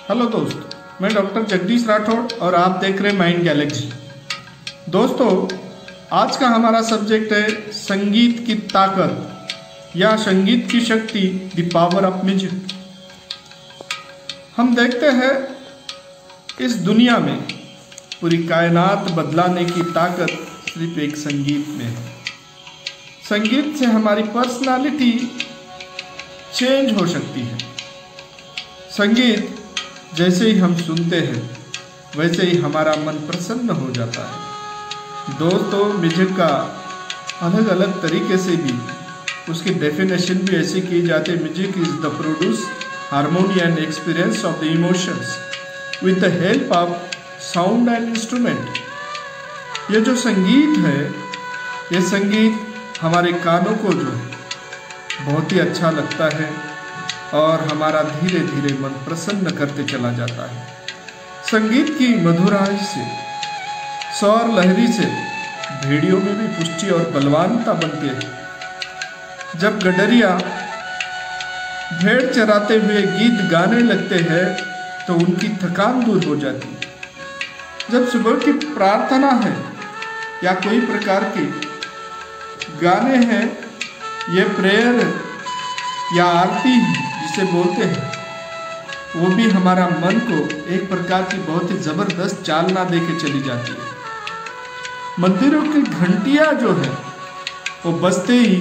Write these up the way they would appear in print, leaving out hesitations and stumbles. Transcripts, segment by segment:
Hello दोस्त, मैं doctor Jagdish Rathore और आप देख रहे हैं माइंड गैलेक्सी। दोस्तों, आज का हमारा सब्जेक्ट है संगीत की ताकत या संगीत की शक्ति, द पावर ऑफ म्यूजिक। हम देखते हैं इस दुनिया में पूरी कायनात बदलाने की ताकत सिर्फ एक संगीत में है। संगीत से हमारी पर्सनालिटी चेंज हो सकती है। संगीत जैसे ही हम सुनते हैं वैसे ही हमारा मन प्रसन्न हो जाता है। दोस्तों, म्यूजिक का अलग अलग तरीके से भी उसकी डेफिनेशन भी ऐसी की जाती है। Music is the produce harmony and experience of the emotions with the help of sound and instrument. ये जो संगीत है, ये संगीत हमारे कानों को जो है बहुत ही अच्छा लगता है और हमारा धीरे धीरे मन प्रसन्न करते चला जाता है। संगीत की मधुराई से, स्वर लहरी से भेड़ियों में भी पुष्टि और बलवानता बनती है। जब गडरिया भेड़ चराते हुए गीत गाने लगते हैं तो उनकी थकान दूर हो जाती है। जब सुबह की प्रार्थना है या कोई प्रकार के गाने हैं, ये प्रेयर या आरती जिसे बोलते हैं, वो भी हमारा मन को एक प्रकार की बहुत ही जबरदस्त चालना दे के चली जाती है। मंदिरों की घंटियां जो है वो बजते ही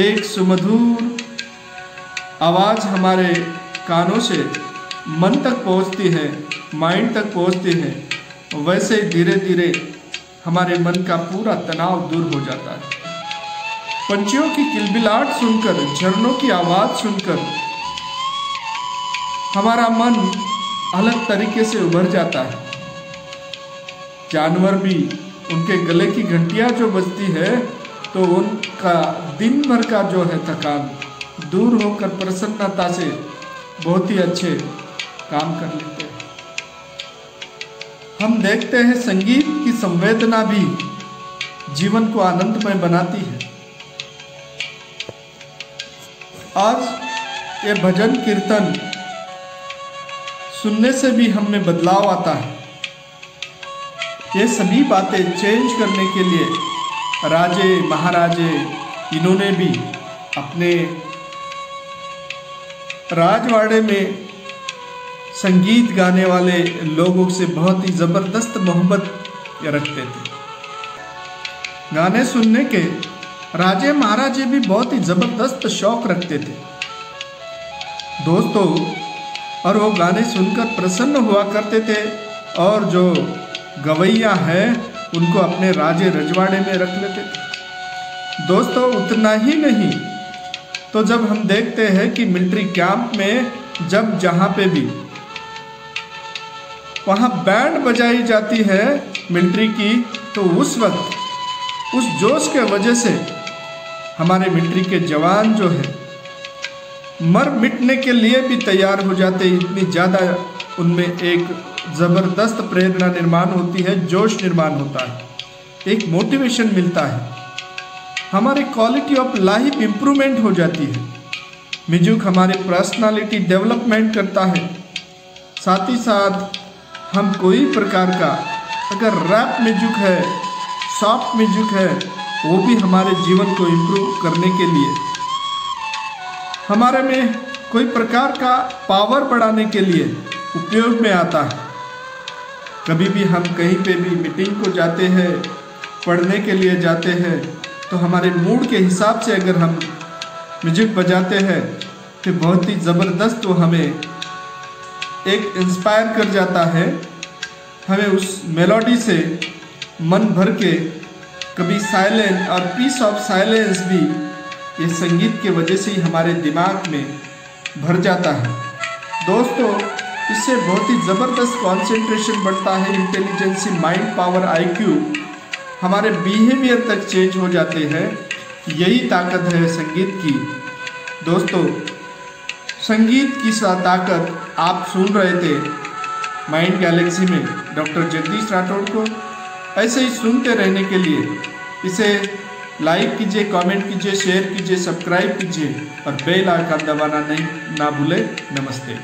एक सुमधुर आवाज हमारे कानों से मन तक पहुंचती है, माइंड तक पहुंचती है। वैसे धीरे धीरे हमारे मन का पूरा तनाव दूर हो जाता है। पंछियों की किलबिलाहट सुनकर, झरनों की आवाज सुनकर हमारा मन अलग तरीके से उभर जाता है। जानवर भी, उनके गले की घंटियां जो बजती है तो उनका दिन भर का जो है थकान दूर होकर प्रसन्नता से बहुत ही अच्छे काम कर लेते हैं। हम देखते हैं संगीत की संवेदना भी जीवन को आनंदमय बनाती है। आज ये भजन कीर्तन सुनने से भी हम में बदलाव आता है। ये सभी बातें चेंज करने के लिए राजे महाराजे इन्होंने भी अपने राजवाड़े में संगीत गाने वाले लोगों से बहुत ही ज़बरदस्त मोहब्बत रखते थे। गाने सुनने के राजे महाराजे भी बहुत ही ज़बरदस्त शौक रखते थे दोस्तों, और वो गाने सुनकर प्रसन्न हुआ करते थे और जो गवैया हैं उनको अपने राजे रजवाड़े में रख लेते थे। दोस्तों, उतना ही नहीं तो जब हम देखते हैं कि मिलिट्री कैंप में जब जहाँ पे भी वहाँ बैंड बजाई जाती है मिलिट्री की, तो उस वक्त उस जोश के वजह से हमारे मिलिट्री के जवान जो है मर मिटने के लिए भी तैयार हो जाते हैं। इतनी ज़्यादा उनमें एक ज़बरदस्त प्रेरणा निर्माण होती है, जोश निर्माण होता है, एक मोटिवेशन मिलता है, हमारी क्वालिटी ऑफ लाइफ इम्प्रूवमेंट हो जाती है। म्यूजिक हमारे पर्सनालिटी डेवलपमेंट करता है। साथ ही साथ हम कोई प्रकार का अगर रैप म्यूजिक है, सॉफ्ट म्यूजिक है, वो भी हमारे जीवन को इम्प्रूव करने के लिए, हमारे में कोई प्रकार का पावर बढ़ाने के लिए उपयोग में आता है। कभी भी हम कहीं पे भी मीटिंग को जाते हैं, पढ़ने के लिए जाते हैं, तो हमारे मूड के हिसाब से अगर हम म्यूजिक बजाते हैं तो बहुत ही ज़बरदस्त वो हमें एक इंस्पायर कर जाता है। हमें उस मेलोडी से मन भर के कभी साइलेंस और पीस ऑफ साइलेंस भी ये संगीत के वजह से ही हमारे दिमाग में भर जाता है। दोस्तों, इससे बहुत ही ज़बरदस्त कंसंट्रेशन बढ़ता है, इंटेलिजेंसी, माइंड पावर, आईक्यू, हमारे बिहेवियर तक चेंज हो जाते हैं। यही ताकत है संगीत की। दोस्तों, संगीत की ताकत आप सुन रहे थे माइंड गैलेक्सी में डॉक्टर जगदीश राठौड़ को। ऐसे ही सुनते रहने के लिए इसे लाइक कीजिए, कमेंट कीजिए, शेयर कीजिए, सब्सक्राइब कीजिए और बेल आइकन दबाना ना भूलें। नमस्ते।